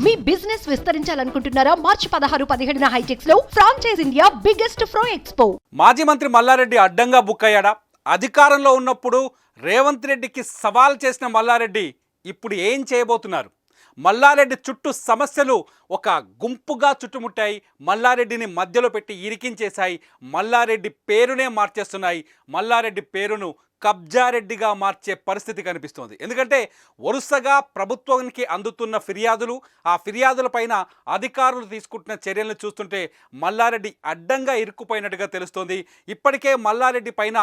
మీ business విస్తరించాలనుకుంటున్నారా? మార్చి 16-17 హైటెక్స్ లో franchise India biggest ఫ్రో expo. మాజీ మంత్రి మల్లారెడ్డి అడ్డంగా బుక్ అయ్యాడా? అధికారంలో ఉన్నప్పుడు రేవంత్ రెడ్డికి సవాల్ చేసిన మల్లారెడ్డి ఇప్పుడు ఏం చేయబోతున్నారు? మల్లారెడ్డి చుట్టూ సమస్యలు ఒక గుంపుగా చుట్టుముట్టాయి. మల్లారెడ్డిని మధ్యలో పెట్టి ఇరికించేశాయి. మల్లారెడ్డి పేరునే మార్చేస్తున్నాయి. మల్లారెడ్డి పేరును కబ్జారెడ్డిగా మార్చే పరిస్థితి కనిపిస్తోంది. ఎందుకంటే వరుసగా ప్రభుత్వానికి అందుతున్న ఫిర్యాదులు, ఆ ఫిర్యాదులపైన అధికారులు తీసుకుంటున్న చర్యలను చూస్తుంటే మల్లారెడ్డి అడ్డంగా ఇరుక్కుపోయినట్టుగా తెలుస్తోంది. ఇప్పటికే మల్లారెడ్డి పైన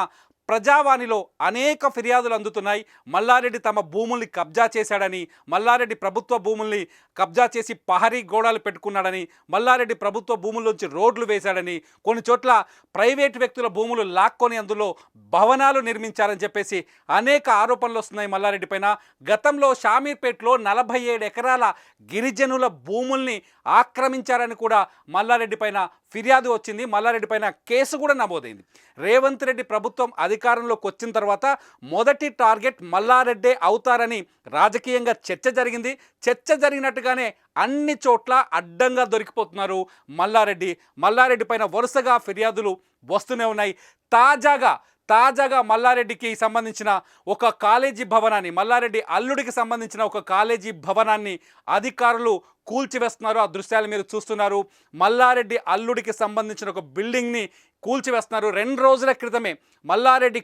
ప్రజావాణిలో అనేక ఫిర్యాదులు అందుతున్నాయి. మల్లారెడ్డి తమ భూముల్ని కబ్జా చేశాడని, మల్లారెడ్డి ప్రభుత్వ భూముల్ని కబ్జా చేసి పహరీ గోడలు పెట్టుకున్నాడని, మల్లారెడ్డి ప్రభుత్వ భూముల్లోంచి రోడ్లు వేశాడని, కొన్ని చోట్ల ప్రైవేటు వ్యక్తుల భూములు లాక్కొని అందులో భవనాలు నిర్మించారని చెప్పేసి అనేక ఆరోపణలు వస్తున్నాయి మల్లారెడ్డి పైన. గతంలో షామీర్పేటలో 47 ఎకరాల గిరిజనుల భూముల్ని ఆక్రమించారని కూడా మల్లారెడ్డి పైన ఫిర్యాదు వచ్చింది. మల్లారెడ్డి పైన కేసు కూడా నమోదైంది. రేవంత్ రెడ్డి ప్రభుత్వం అధికారంలోకి వచ్చిన తర్వాత మొదటి టార్గెట్ మల్లారెడ్డే అవుతారని రాజకీయంగా చర్చ జరిగింది. చర్చ జరిగినట్టుగానే అన్ని చోట్ల అడ్డంగా దొరికిపోతున్నారు మల్లారెడ్డి పైన వరుసగా ఫిర్యాదులు వస్తూనే ఉన్నాయి. తాజాగా మల్లారెడ్డికి సంబంధించిన ఒక కాలేజీ భవనాన్ని, మల్లారెడ్డి అల్లుడికి సంబంధించిన ఒక కాలేజీ భవనాన్ని అధికారులు కూల్చివేస్తున్నారు. ఆ దృశ్యాలు మీరు చూస్తున్నారు. మల్లారెడ్డి అల్లుడికి సంబంధించిన ఒక బిల్డింగ్ని కూల్చివేస్తున్నారు. 2 రోజుల క్రితమే మల్లారెడ్డి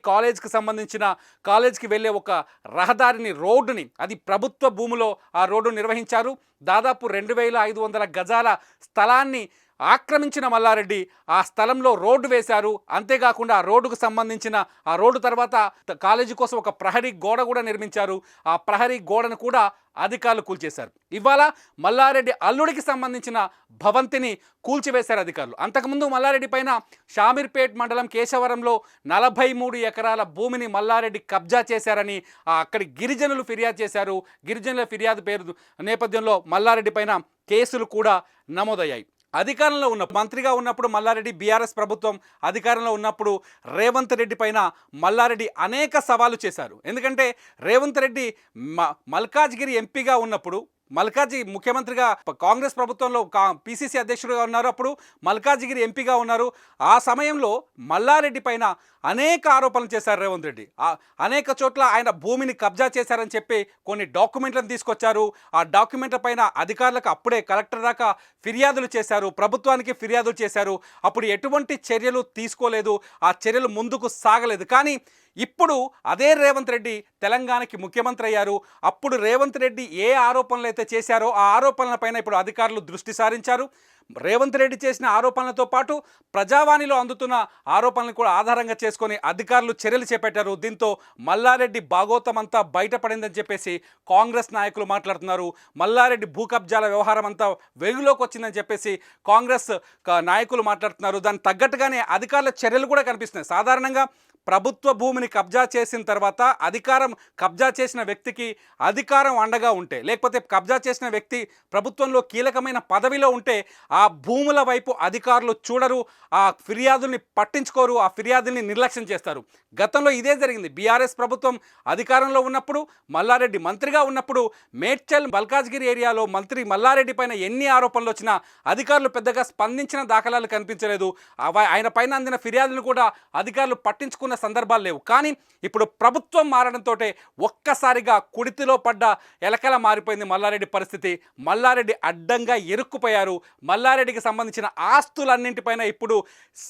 కాలేజ్కి వెళ్ళే ఒక రహదారిని, రోడ్డుని, అది ప్రభుత్వ భూమిలో ఆ రోడ్డు నిర్వహించారు. దాదాపు 2500 గజాల స్థలాన్ని ఆక్రమించిన మల్లారెడ్డి ఆ స్థలంలో రోడ్డు వేశారు. అంతేకాకుండా ఆ రోడ్డుకు సంబంధించిన ఆ రోడ్డు తర్వాత కాలేజీ కోసం ఒక ప్రహరీ గోడ కూడా నిర్మించారు. ఆ ప్రహరీ గోడను కూడా అధికారులు కూల్చేశారు. ఇవాళ మల్లారెడ్డి అల్లుడికి సంబంధించిన భవంతిని కూల్చివేశారు అధికారులు. అంతకుముందు మల్లారెడ్డి పైన షామీర్పేట్ మండలం కేశవరంలో 43 ఎకరాల భూమిని మల్లారెడ్డి కబ్జా చేశారని అక్కడి గిరిజనులు ఫిర్యాదు చేశారు. గిరిజనుల ఫిర్యాదు పేరు నేపథ్యంలో మల్లారెడ్డి పైన కేసులు కూడా నమోదయ్యాయి. అధికారంలో మంత్రిగా ఉన్నప్పుడు మల్లారెడ్డి, బీఆర్ఎస్ ప్రభుత్వం అధికారంలో ఉన్నప్పుడు రేవంత్ రెడ్డి పైన మల్లారెడ్డి అనేక సవాలు చేశారు. ఎందుకంటే రేవంత్ రెడ్డి మల్కాజ్గిరి ఎంపీగా ఉన్నప్పుడు, మల్కాజీ ముఖ్యమంత్రిగా కాంగ్రెస్ ప్రభుత్వంలో పిసిసి అధ్యక్షుడిగా ఉన్నారు. అప్పుడు మల్కాజిగిరి ఎంపీగా ఉన్నారు. ఆ సమయంలో మల్లారెడ్డి పైన అనేక ఆరోపణలు చేశారు రేవంత్ రెడ్డి. అనేక చోట్ల ఆయన భూమిని కబ్జా చేశారని చెప్పి కొన్ని డాక్యుమెంట్లను తీసుకొచ్చారు. ఆ డాక్యుమెంట్ల పైన అధికారులకు అప్పుడే కలెక్టర్ దాకా ఫిర్యాదులు చేశారు, ప్రభుత్వానికి ఫిర్యాదులు చేశారు. అప్పుడు ఎటువంటి చర్యలు తీసుకోలేదు, ఆ చర్యలు ముందుకు సాగలేదు. కానీ ఇప్పుడు అదే రేవంత్ రెడ్డి తెలంగాణకి ముఖ్యమంత్రి అయ్యారు. అప్పుడు రేవంత్ రెడ్డి ఏ ఆరోపణలు అయితే చేశారో ఆ ఆరోపణలపైన ఇప్పుడు అధికారులు దృష్టి సారించారు. రేవంత్ రెడ్డి చేసిన ఆరోపణలతో పాటు ప్రజావాణిలో అందుతున్న ఆరోపణలను కూడా ఆధారంగా చేసుకొని అధికారులు చర్యలు చేపట్టారు. దీంతో మల్లారెడ్డి భాగోతం అంతా బయటపడిందని చెప్పేసి కాంగ్రెస్ నాయకులు మాట్లాడుతున్నారు. మల్లారెడ్డి భూ కబ్జాల వ్యవహారం అంతా వెలుగులోకి వచ్చిందని చెప్పేసి కాంగ్రెస్ నాయకులు మాట్లాడుతున్నారు. దానికి తగ్గట్టుగానే అధికారుల చర్యలు కూడా కనిపిస్తున్నాయి. సాధారణంగా ప్రభుత్వ భూమిని కబ్జా చేసిన తర్వాత కబ్జా చేసిన వ్యక్తికి అధికారం అండగా ఉంటే, లేకపోతే కబ్జా చేసిన వ్యక్తి ప్రభుత్వంలో కీలకమైన పదవిలో ఉంటే ఆ భూముల వైపు అధికారులు చూడరు, ఆ ఫిర్యాదుల్ని పట్టించుకోరు, ఆ ఫిర్యాదుల్ని నిర్లక్ష్యం చేస్తారు. గతంలో ఇదే జరిగింది. బీఆర్ఎస్ ప్రభుత్వం అధికారంలో ఉన్నప్పుడు, మల్లారెడ్డి మంత్రిగా ఉన్నప్పుడు మేడ్చల్ మల్కాజ్గిరి ఏరియాలో మంత్రి మల్లారెడ్డి పైన ఎన్ని ఆరోపణలు వచ్చినా అధికారులు పెద్దగా స్పందించిన దాఖలాలు కనిపించలేదు. ఆయన పైన అందిన ఫిర్యాదులు కూడా అధికారులు పట్టించుకున్న సందర్భాలు లేవు. కానీ ఇప్పుడు ప్రభుత్వం మారడంతో ఒక్కసారిగా కుడితిలో పడ్డ ఎలకల మారిపోయింది మల్లారెడ్డి పరిస్థితి. మల్లారెడ్డి అడ్డంగా ఇరుక్కుపోయారు. మల్లారెడ్డికి సంబంధించిన ఆస్తులన్నింటిపైన ఇప్పుడు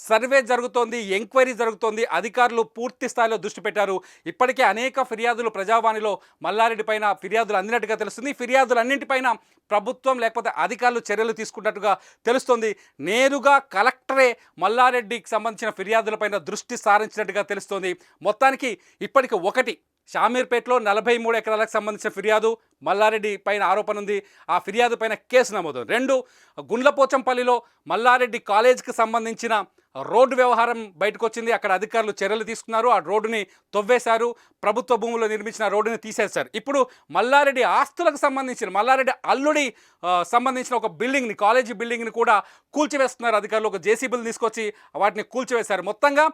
సర్వే జరుగుతోంది, ఎంక్వైరీ జరుగుతోంది. అధికారులు పూర్తి స్థాయిలో దృష్టి పెట్టారు. ఇప్పటికే అనేక ఫిర్యాదులు ప్రజావాణిలో మల్లారెడ్డి పైన ఫిర్యాదులు అందినట్టుగా తెలుస్తుంది. ఫిర్యాదులన్నింటిపైన ప్రభుత్వం లేకపోతే అధికారులు చర్యలు తీసుకున్నట్టుగా తెలుస్తుంది. నేరుగా కలెక్టరే మల్లారెడ్డికి సంబంధించిన ఫిర్యాదులపైన దృష్టి సారించినట్టుగా తెలుస్తోంది. మొత్తానికి ఇప్పటికి ఒకటి షామీర్పేటలో 43 ఎకరాలకు సంబంధించిన ఫిర్యాదు, మల్లారెడ్డి పైన ఆరోపణ ఉంది, ఆ ఫిర్యాదు పైన కేసు నమోదు. 2 గుండ్లపోచంపల్లిలో మల్లారెడ్డి కాలేజీకి సంబంధించిన రోడ్డు వ్యవహారం బయటకు వచ్చింది. అక్కడ అధికారులు చర్యలు తీసుకున్నారు. ఆ రోడ్డుని తవ్వేశారు, ప్రభుత్వ భూముల్లో నిర్మించిన రోడ్డుని తీసేశారు. ఇప్పుడు మల్లారెడ్డి ఆస్తులకు సంబంధించిన, మల్లారెడ్డి అల్లుడి సంబంధించిన ఒక బిల్డింగ్ని, కాలేజీ బిల్డింగ్ని కూడా కూల్చివేస్తున్నారు అధికారులు. ఒక జేసీబీలు తీసుకొచ్చి వాటిని కూల్చివేశారు. మొత్తంగా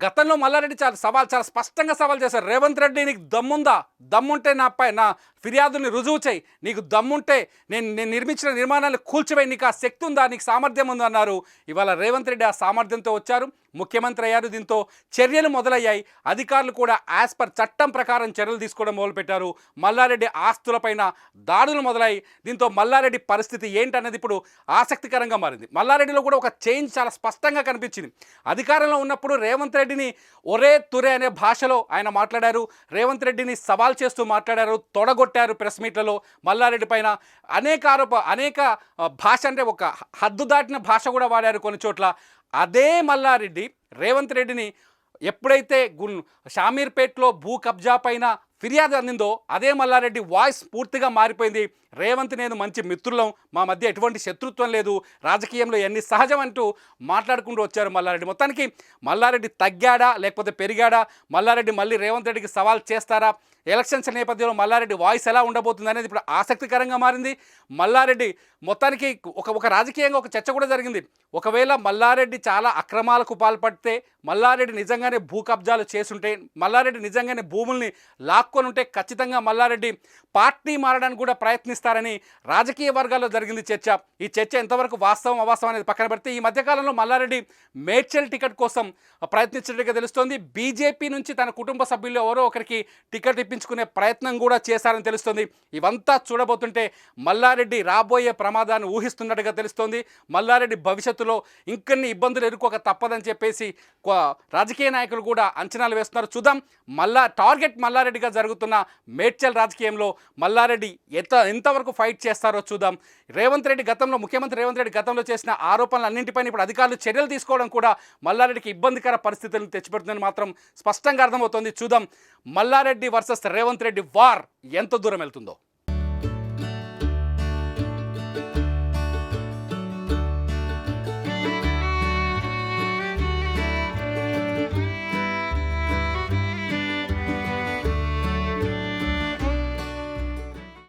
గతంలో మల్లారెడ్డి చాలా స్పష్టంగా సవాల్ చేశారు. రేవంత్ రెడ్డి నీకు దమ్ముందా, దమ్ముంటే నా ఫిర్యాదుని రుజువు చేయి, నీకు దమ్ముంటే నేను నిర్మించిన నిర్మాణాలు కూల్చివేయి, నీకు ఆ శక్తి ఉందా, నీకు సామర్థ్యం ఉందా అన్నారు. ఇవాళ రేవంత్ రెడ్డి ఆ సామర్థ్యంతో వచ్చారు, ముఖ్యమంత్రి అయ్యారు. దీంతో చర్యలు మొదలయ్యాయి. అధికారులు కూడా యాజ్ పర్ చట్టం ప్రకారం చర్యలు తీసుకోవడం మొదలుపెట్టారు. మల్లారెడ్డి ఆస్తులపైన దాడులు మొదలయ్యాయి. దీంతో మల్లారెడ్డి పరిస్థితి ఏంటనేది ఇప్పుడు ఆసక్తికరంగా మారింది. మల్లారెడ్డిలో కూడా ఒక చేంజ్ చాలా స్పష్టంగా కనిపించింది. అధికారంలో ఉన్నప్పుడు రేవంత్ రెడ్డిని ఒరే తురే అనే భాషలో ఆయన మాట్లాడారు. రేవంత్ రెడ్డిని సవాల్ చేస్తూ మాట్లాడారు, తొడగొట్టారు ప్రెస్ మీట్లలో. మల్లారెడ్డి పైన అనేక భాష అంటే ఒక హద్దు దాటిన భాష కూడా వాడారు కొన్ని చోట్ల. అదే మల్లారెడ్డి రేవంత్ రెడ్డిని ఎప్పుడైతే షామీర్పేట్లో భూ కబ్జా పైన ఫిర్యాదు అందిందో అదే మల్లారెడ్డి వాయిస్ పూర్తిగా మారిపోయింది. రేవంత్ నేను మంచి మిత్రులం, మా మధ్య ఎటువంటి శత్రుత్వం లేదు, రాజకీయంలో ఎన్ని సహజం అంటూ మాట్లాడుకుంటూ వచ్చారు మల్లారెడ్డి. మొత్తానికి మల్లారెడ్డి తగ్గాడా లేకపోతే పెరిగాడా, మల్లారెడ్డి మళ్ళీ రేవంత్ రెడ్డికి సవాల్ చేస్తారా, ఎలక్షన్స్ నేపథ్యంలో మల్లారెడ్డి వాయిస్ ఎలా ఉండబోతుంది అనేది ఇప్పుడు ఆసక్తికరంగా మారింది. మల్లారెడ్డి మొత్తానికి ఒక రాజకీయంగా ఒక చర్చ కూడా జరిగింది. ఒకవేళ మల్లారెడ్డి చాలా అక్రమాలకు పాల్పడితే, మల్లారెడ్డి నిజంగానే భూ కబ్జాలు చేసుంటే, మల్లారెడ్డి నిజంగానే భూముల్ని లాక్కొని ఉంటే ఖచ్చితంగా మల్లారెడ్డి పార్టీ మారడానికి కూడా ప్రయత్నిస్తారని రాజకీయ వర్గాల్లో జరిగింది చర్చ. ఈ చర్చ ఎంతవరకు వాస్తవం అవాస్తవం అనేది పక్కన పెడితే, ఈ మధ్యకాలంలో మల్లారెడ్డి మేడ్చల్ టికెట్ కోసం ప్రయత్నించినట్టుగా తెలుస్తోంది. బీజేపీ నుంచి తన కుటుంబ సభ్యుల్లో ఎవరో ఒకరికి టికెట్ ఇప్పించుకునే ప్రయత్నం కూడా చేశారని తెలుస్తుంది. ఇవంతా చూడబోతుంటే మల్లారెడ్డి రాబోయే ప్రమాదాన్ని ఊహిస్తున్నట్టుగా తెలుస్తోంది. మల్లారెడ్డి భవిష్యత్తులో ఇంకొన్ని ఇబ్బందులు ఎదుర్కోక తప్పదని చెప్పేసి రాజకీయ నాయకులు కూడా అంచనాలు వేస్తున్నారు. చూద్దాం టార్గెట్ మల్లారెడ్డిగా జరుగుతున్న మేడ్చల్ రాజకీయంలో మల్లారెడ్డి ఎంతవరకు ఫైట్ చేస్తారో చూద్దాం. ముఖ్యమంత్రి రేవంత్ రెడ్డి గతంలో చేసిన ఆరోపణలన్నింటిపైన ఇప్పుడు అధికారులు చర్యలు తీసుకోవడం కూడా మల్లారెడ్డికి ఇబ్బందికర పరిస్థితులను తెచ్చిపెడుతుందని మాత్రం స్పష్టంగా అర్థమవుతోంది. చూద్దాం మల్లారెడ్డి వర్సెస్ రేవంత్ రెడ్డి వార్ ఎంత దూరం వెళ్తుందో.